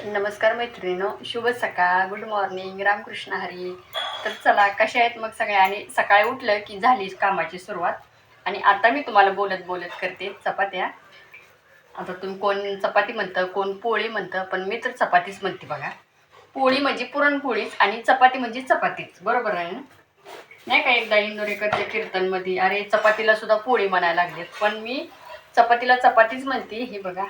नमस्कार मैत्रिणींनो, शुभ सकाळ, गुड मॉर्निंग, रामकृष्ण हरी. तर चला, कशा आहेत मग सगळ्या? आणि सकाळी उठलं की झाली कामाची सुरुवात. आणि आता मी तुम्हाला बोलत बोलत करते चपात्या. आता तुम्ही कोण चपाती म्हणतं, कोण पोळी म्हणतं, पण मी तर चपातीच म्हणते बघा. पोळी म्हणजे पुरणपोळीच आणि चपाती म्हणजे चपातीच, बरोबर आहे ना? नाही का, एकदा इंदोरीकरच्या कीर्तनमध्ये अरे चपातीला सुद्धा पोळी म्हणायला लागलेत, पण मी चपातीला चपातीच म्हणते. हे बघा,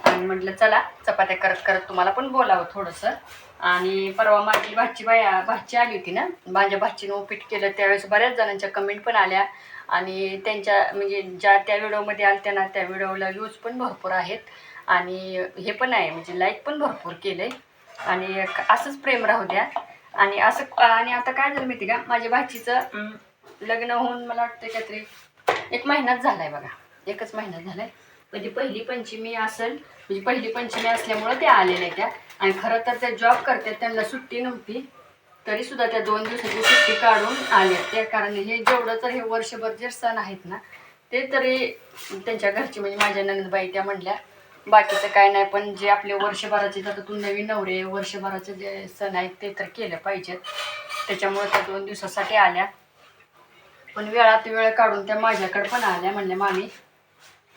आणि म्हटलं चला चपात्या करत करत तुम्हाला पण बोलावं थोडंसं. आणि परवा माझी भाची आली होती ना, माझ्या भाचीनं उपीट केलं, त्यावेळेस बऱ्याच जणांच्या कमेंट पण आल्या. आणि त्यांच्या म्हणजे ज्या त्या व्हिडिओमध्ये आल्या ना, त्या व्हिडिओला व्ह्यूज पण भरपूर आहेत. आणि हे पण आहे म्हणजे लाईक पण भरपूर केलं आहे. आणि असंच प्रेम राहू द्या. आणि असं, आणि आता काय झालं माहिती का, माझ्या भाचीचं लग्न होऊन मला वाटतं काहीतरी 1 महिनाच झाला आहे बघा. 1च महिना झाला आहे. म्हणजे पहिली पंचमी असेल, म्हणजे पहिली पंचमी असल्यामुळं त्या आलेल्या त्या. आणि खरं तर त्या जॉब करतात, त्यांना सुट्टी नव्हती, तरीसुद्धा त्या 2 दिवसाची सुट्टी काढून आल्या त्या. कारण हे जेवढं तर हे वर्षभर जे सण आहेत ना, ते तरी त्यांच्या घरची म्हणजे माझ्या नणंदबाई त्या म्हणल्या बाकीचं काय नाही, पण जे आपले वर्षभराचे आता तू नवीन नवरे वर्षभराचे जे सण आहेत ते तर केलं पाहिजेत. त्याच्यामुळे त्या 2 दिवसासाठी आल्या. पण वेळात वेळ काढून त्या माझ्याकडे पण आल्या. म्हणल्या मामी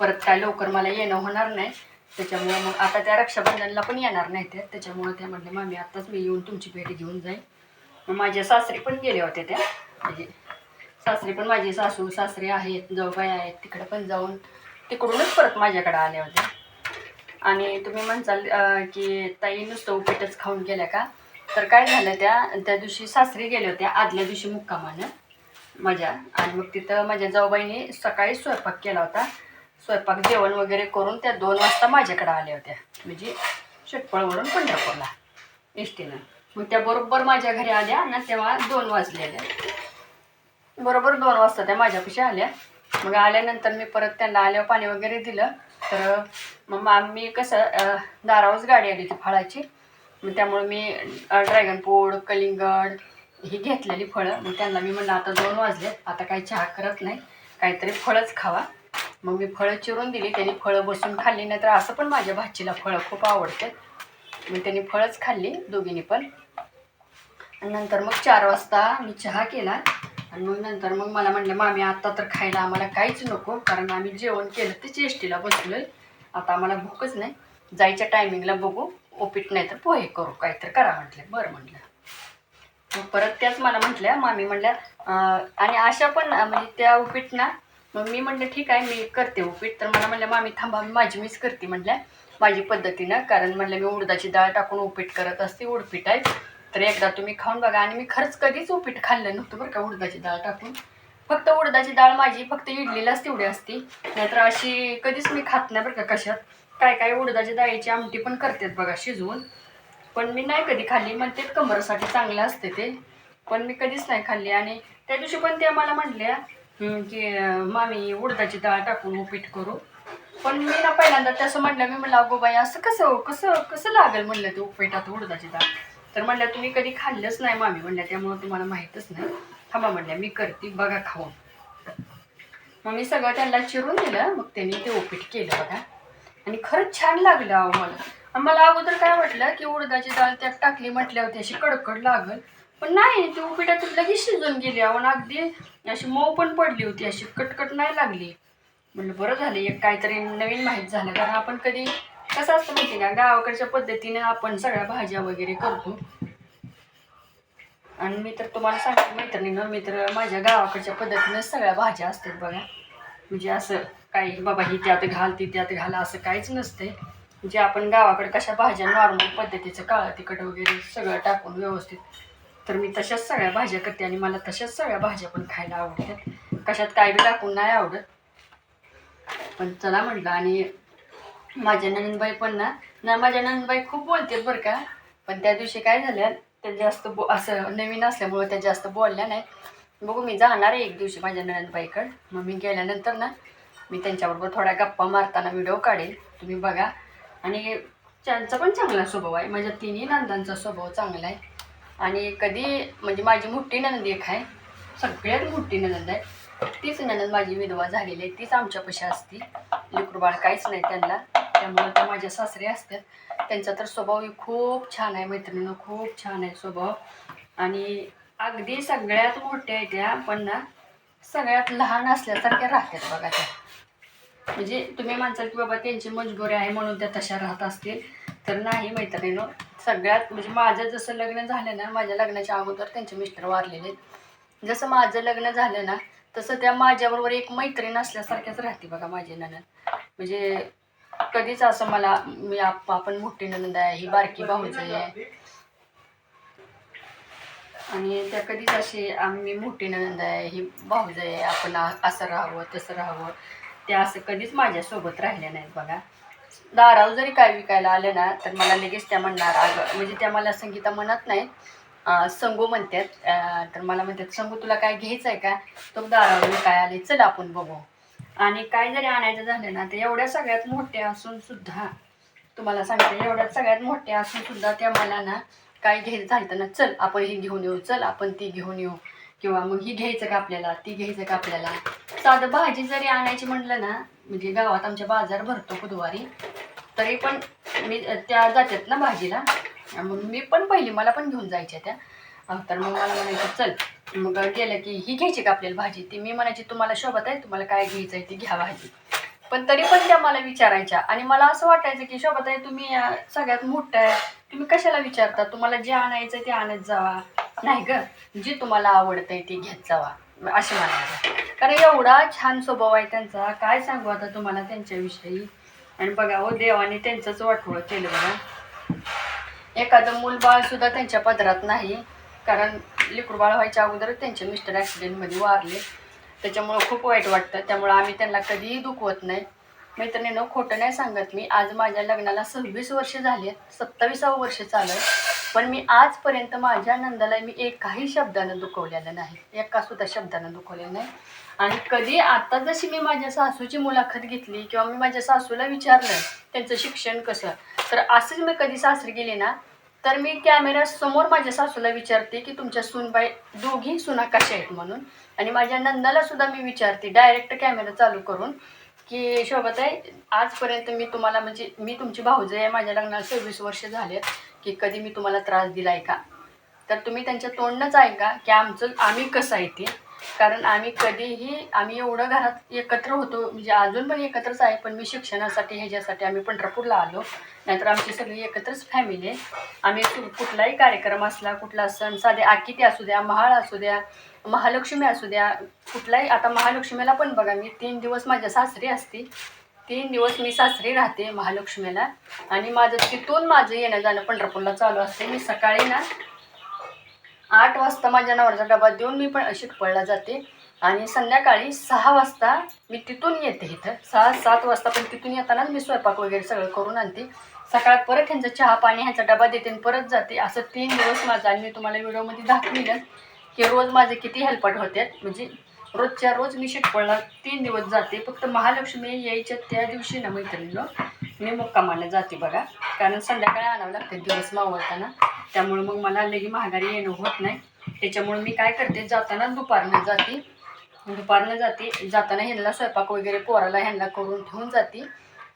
परत काय लवकर मला येणं होणार नाही, त्याच्यामुळे मग आता त्या रक्षाबंधनला पण येणार नाही त्या. त्याच्यामुळे त्या म्हणले मामी आत्ताच मी येऊन तुमची भेट घेऊन जाईन. मग माझे सासरे पण गेले होते त्या, म्हणजे सासरे पण, माझे सासू सासरे आहेत, जाऊबाई आहेत, तिकडे पण जाऊन तिकडूनच परत माझ्याकडे आल्या होत्या. आणि तुम्ही म्हणसाल की ताई नुसतं उपीटच खाऊन गेल्या का, तर काय झालं, त्या दिवशी सासरे गेले होते आदल्या दिवशी मुक्कामानं माझ्या. आणि मग तिथं माझ्या जाऊबाईने सकाळी स्वयंपाक केला होता. स्वयंपाक जेवण वगैरे करून त्या 2 वाजता माझ्याकडे आल्या होत्या, म्हणजे शेटपळवरून पंढरपूरला एसटीनं. मग त्या बरोबर माझ्या घरी आल्या ना, तेव्हा 2 वाजलेल्या. बरोबर 2 वाजता त्या माझ्यापाशी आल्या. मग आल्यानंतर मी परत त्यांना आल्यावर पाणी वगैरे दिलं. तर मग मी कसं दारावरच गाडी आली होती फळाची, मग त्यामुळे मी ड्रॅगन फ्रूट, कलिंगड ही घेतलेली फळं. मग त्यांना मी म्हणलं आता 2 वाजले, आता काही चहा करत नाही, काहीतरी फळंच खावा. मग मी फळं चिरून दिली, त्यांनी फळं बसून खाल्ली. नाही तर असं पण माझ्या भाचीला फळं खूप आवडतात, मग त्यांनी फळंच खाल्ली दोघींनी पण. आणि नंतर मग 4 वाजता मी चहा केला. आणि मग नंतर मग मला म्हटलं मामी आत्ता तर खायला आम्हाला काहीच नको, कारण आम्ही जेवण केलं ते एसटीला बसलो आहे, आता आम्हाला भूकच नाही, जायच्या टायमिंगला बघू उपीट नाही तर पोहे करू, काहीतरी करा म्हटलं. बरं म्हटलं. मग परत त्याच मला म्हटल्या मामी म्हटल्या आणि अशा पण म्हणजे त्या उपीट ना. मग मी म्हटलं ठीक आहे मी करते उपीट. तर मला म्हटलं मामी थांबा मीच करते म्हटल्या माझी पद्धतीनं, कारण म्हटलं मी उडदाची डाळ टाकून उपीट करत असते, उडपीट आहे, तर एकदा तुम्ही खाऊन बघा. आणि मी खरंच कधीच उपीट खाल्लं नव्हतं बरं का उडदाची डाळ टाकून. फक्त उडदाची डाळ माझी फक्त इडलीलाच तेवढी असते, नाहीतर अशी कधीच मी खात नाही बरं का कशात. काय काय उडदाची डाळीची आमटी पण करतात बघा शिजवून, पण मी नाही कधी खाल्ली. म्हणते कमरेसाठी चांगलं असते ते, पण मी कधीच नाही खाल्ली. आणि त्या दिवशी पण त्या मला म्हटल्या की मामी उडदाची डाळ टाकून उपीट करू, पण मी ना पहिल्यांदा तसं म्हटलं. मी म्हणलं अगो बाई असं कसं कसं कसं लागेल म्हणलं ते उपीटात उडदाची डाळ. तर म्हणल्या तुम्ही कधी खाल्लंच नाही मामी म्हणल्या, त्यामुळे तुम्हाला माहीतच नाही. थांबा म्हणल्या मी करते बघा खाऊन. मग मी सगळं त्यांना चिरून दिलं, मग त्यांनी ते उपीट केलं बघा. आणि खरंच छान लागलं अहो मला. आणि मला अगोदर काय वाटलं की उडदाची डाळ त्यात टाकली म्हटल्यावर अशी कडकड लागल, पण नाही, ती उपीटातून लगेच शिजून गेली अहो. अगदी अशी मऊ पण पडली होती, अशी कटकट नाही लागली. म्हणलं बरं झालं एक काहीतरी नवीन माहीत झालं. कारण आपण कधी कसं असतं माहिती का, गावाकडच्या पद्धतीने आपण सगळ्या भाज्या वगैरे करतो. आणि मी तर तुम्हाला सांगते मैत्रिणीनं, मी तर माझ्या गावाकडच्या पद्धतीनं सगळ्या भाज्या असतात बघा. म्हणजे असं काही बाबा ही त्यात घाल ती त्यात घाल असं काहीच नसते. म्हणजे आपण गावाकडे कशा भाज्या नॉर्मल पद्धतीचं काळं तिखट वगैरे सगळं टाकून व्यवस्थित, तर मी तशाच सगळ्या भाज्या करते. आणि मला तशाच सगळ्या भाज्या पण खायला आवडतात, कशात काय बी टाकून नाही आवडत. पण चला म्हटलं. आणि माझ्या नणंदबाई पण ना माझ्या नणंदबाई खूप बोलतात बरं का, पण त्या दिवशी काय झालं, त्या जास्त असं नवीन असल्यामुळं त्या जास्त बोलल्या नाही. बघू मी जाणार आहे एक दिवशी माझ्या नणंदबाईकडं, मग मी गेल्यानंतर ना मी त्यांच्याबरोबर थोड्या गप्पा मारताना व्हिडिओ काढेल, तुम्ही बघा. आणि त्यांचा पण चांगला स्वभाव आहे, माझ्या तिन्ही नंदांचा स्वभाव चांगला आहे. आणि कधी म्हणजे माझी मोठी नणंद एक आहे, सगळ्यात मोठी नणंद आहे, तीच नणंद माझी विधवा झालेली आहे, तीच आमच्यापाशी असती. लेकरूबाळ काहीच नाही त्यांना, त्यामुळे त्या माझ्या सासरे असतात. त्यांचा तर स्वभावही खूप छान आहे मैत्रिणीनं, खूप छान आहे स्वभाव. आणि अगदी सगळ्यात मोठ्या आहेत त्या, पण ना सगळ्यात लहान असल्यासारख्या राहतात बघा त्या. म्हणजे तुम्ही म्हणसाल की बाबा त्यांची मजबुरी आहे म्हणून त्या तशा राहत असतील, तर नाही मैत्रिणीनं. सगळ्यात म्हणजे माझं जसं लग्न झालं ना, माझ्या लग्नाच्या अगोदर त्यांचे मिस्टर वारलेले. जसं माझं लग्न झालं ना, तसं त्या माझ्याबरोबर एक मैत्रीण असल्यासारख्याच राहते बघा माझी नणंद. म्हणजे कधीच असं मला आपण मोठी नणंद आहे, ही बारकी भाऊज आहे, आणि त्या कधीच अशी आम्ही मोठी नणंद आहे, ही भाऊज आहे, आपण असं राहावं तसं राहावं, त्या असं कधीच माझ्यासोबत राहिल्या नाहीत बघा. दारावर जरी काय विकायला आलं ना, तर मला लगेच त्या म्हणणार, अगं म्हणजे त्या मला संगीता म्हणत नाहीत, संगू म्हणतात. तर मला म्हणतात, संगू तुला काय घ्यायचं आहे का, तो दारावर विकाय आले, चल आपण बघू. आणि काय जरी आणायचं झालं ना, तर एवढ्या सगळ्यात मोठ्या असून सुद्धा, तुम्हाला सांगते, एवढ्यात सगळ्यात मोठ्या असून सुद्धा त्या मला ना काय घ्यायचं झालं ना, चल आपण ही घेऊन येऊ, चल आपण ती घेऊन येऊ, किंवा मग ही घ्यायचं का आपल्याला, ती घ्यायचं का आपल्याला. साधं भाजी जरी आणायची म्हटलं ना, म्हणजे गावात आमच्या बाजार भरतो बुधवारी, तरी पण मी त्या जातात ना भाजीला, मग मी पण पहिली मला पण घेऊन जायच्या त्या. तर मग मला म्हणायचं चल, मग गेलं की ही घ्यायची का आपल्याला भाजी, ती मी म्हणायची तुम्हाला शोभत आहे, तुम्हाला काय घ्यायचं आहे ती घ्या भाजी. पण तरी पण त्या मला विचारायच्या, आणि मला असं वाटायचं की शोभत आहे तुम्ही सगळ्यात मोठं आहे, तुम्ही कशाला विचारता, तुम्हाला जे आणायचं ते आणत जावा, नाही ग, जे तुम्हाला आवडतंय ते घेत जावा, असे म्हणायचं. कारण एवढा छान स्वभाव आहे त्यांचा, काय सांगू आता तुम्हाला त्यांच्याविषयी. आणि बघा हो, देवाने त्यांचंच वाटोळं केलं बघा. एखादं मूलबाळ सुद्धा त्यांच्या पदरात नाही, कारण लेकरूबाळ व्हायच्या अगोदर त्यांचे मिस्टर ॲक्सिडेंटमध्ये वारले. त्याच्यामुळं खूप वाईट वाटतं, त्यामुळं आम्ही त्यांना कधीही दुखवत नाही. मैत्रिणीनं खोटं नाही सांगत मी, आज माझ्या लग्नाला 26 वर्ष झाली आहेत, 27वं वर्ष चालू आहे, पण मी आजपर्यंत माझ्या नंदाला मी एकाही शब्दानं दुखवलेलं नाही, एका सुद्धा शब्दानं दुखवलेलं नाही. आणि कधी आता जशी मी माझ्या सासूची मुलाखत घेतली, किंवा मी माझ्या सासूला विचारलं त्यांचं शिक्षण कसं, तर असंच मी कधी सासरी गेले ना, तर मी कॅमेऱ्यासमोर माझ्या सासूला विचारते की तुमच्या सूनबाई दोघी सुना कशा आहेत म्हणून. आणि माझ्या नंदाला सुद्धा मी विचारते डायरेक्ट कॅमेरा चालू करून की शोभाताई, आजपर्यंत मी तुम्हाला, म्हणजे मी तुमची भाऊज आहे, माझ्या लग्नाला 26 वर्ष झाले, की कधी मी तुम्हाला त्रास दिला आहे का, तर तुम्ही त्यांच्या तोंडनंच ऐका की आम्ही कसं आहे ते. कारण आम्ही एवढं घरात एकत्र होतो, म्हणजे अजून पण एकत्रच आहे, पण मी शिक्षणासाठी ह्याच्यासाठी आम्ही पंढरपूरला आलो, नाहीतर आमची सगळी एकत्रच फॅमिली आहे. आम्ही कुठलाही कार्यक्रम असला, कुठला सण, साधे आकिती असू द्या, महाळ असू द्या, महालक्ष्मी असू द्या, कुठलाही, आता महालक्ष्मीला पण बघा मी 3 दिवस माझ्या सासरी असते, 3 दिवस मी सासरी राहते महालक्ष्मीला. आणि माझं येणं जाणं पंढरपूरला चालू असते. मी सकाळी ना 8 वाजता माझ्या नवऱ्याचा डबा देऊन मी पण शिटपळला जाते, आणि संध्याकाळी 6 वाजता मी तिथून येते इथं, 6-7 वाजता, पण तिथून येतानाच मी स्वयंपाक वगैरे सगळं करून आणते. सकाळ परत ह्यांचा चहा पाणी, ह्यांचा डबा देते आणि परत जाते. असं 3 दिवस माझा, आणि मी तुम्हाला व्हिडिओमध्ये दाखविलं की रोज माझे किती हेल्पट होते. म्हणजे रोजच्या रोज मी शिटपळला 3 दिवस जाते. फक्त महालक्ष्मी यायच्या त्या दिवशी ना मैत्रिणीनं मी मुक्कामाला जाते बघा, कारण संध्याकाळी आणावं लागते दिवस मावळताना, त्यामुळे मग मला लगी महागारी येणं होत नाही. त्याच्यामुळे मी काय करते, जाताना दुपारनं जाते, जाताना ह्यांना स्वयंपाक वगैरे पोराला ह्यांना करून ठेवून जाते.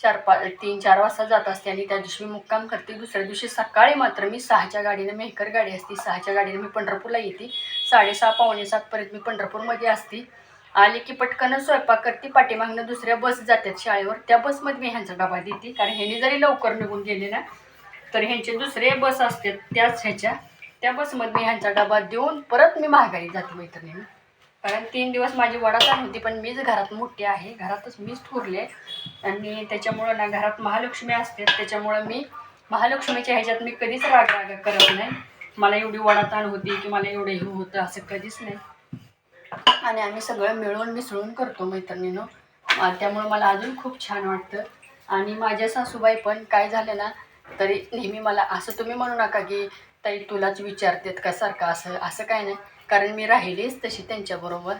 3-4 वाजता जात असते, आणि त्या दिवशी मी मुक्काम करते. दुसऱ्या दिवशी सकाळी मात्र मी 6च्या गाडीनं, मेहकर गाडी असते, 6च्या गाडीनं मी पंढरपूरला येते. 6:30-6:45 पर्यंत मी पंढरपूरमध्ये असते. आली की पटकन स्वयंपाक करते, पाठीमागनं दुसऱ्या बस जातात शाळेवर, त्या बसमध्ये मी ह्यांचा डबा देते. कारण ह्यांनी जरी लवकर निघून गेले ना, तर ह्यांचे दुसरे बस असतात त्याच त्या बसमध्ये मी ह्यांचा डबा देऊन परत मी महागारी जाते मैत्रिणीनं. कारण 3 दिवस माझी वडाताण होती, पण मीच घरात मोठी आहे, घरातच मीच थोरले, आणि त्याच्यामुळं ना घरात महालक्ष्मी असते, त्याच्यामुळं मी महालक्ष्मीच्या ह्याच्यात मी कधीच राग करत नाही. मला एवढी वडाताण होती की मला एवढं हे होतं असं कधीच नाही. आणि आम्ही सगळं मिळून मिसळून करतो मैत्रिणीनं, त्यामुळं मला अजून खूप छान वाटतं. आणि माझ्या सासूबाई पण काय झालं ना, तरी नेहमी मला असं तुम्ही म्हणू नका की ताई तुलाच विचारतात का सारखं, असं काय नाही, कारण मी राहिलीच तशी त्यांच्याबरोबर.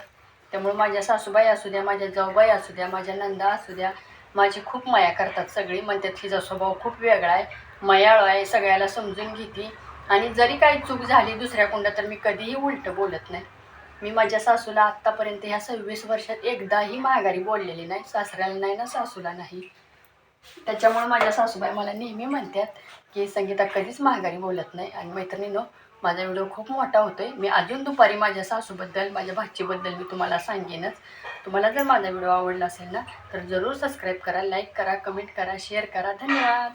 त्यामुळे माझ्या सासूबाई असू द्या, माझ्या जाऊबाई असू द्या, माझ्या नंदा असू द्या, माझी खूप माया करतात. सगळी म्हणतात हिचा स्वभाव खूप वेगळा आहे, मायाळू आहे, सगळ्याला समजून घेते, आणि जरी काही चूक झाली दुसऱ्या कोणत्या तर मी कधीही उलटं बोलत नाही. मी माझ्या सासूला आत्तापर्यंत ह्या 26 वर्षात एकदाही माघारी बोललेली नाही, सासऱ्याला नाही ना सासूला नाही. त्याच्यामुळे माझ्या सासूबाई मला नेहमी म्हणतात की संगीता कधीच माघारी बोलत नाही. आणि मैत्रिणींनो, माझा व्हिडिओ खूप मोठा होतोय. मी अजून दुपारी माझ्या सासूबद्दल, माझ्या भाचीबद्दल मी तुम्हाला सांगेनच. तुम्हाला जर माझा व्हिडिओ आवडला असेल ना तर जरूर सबस्क्राईब करा, लाईक करा, कमेंट करा, शेअर करा. धन्यवाद.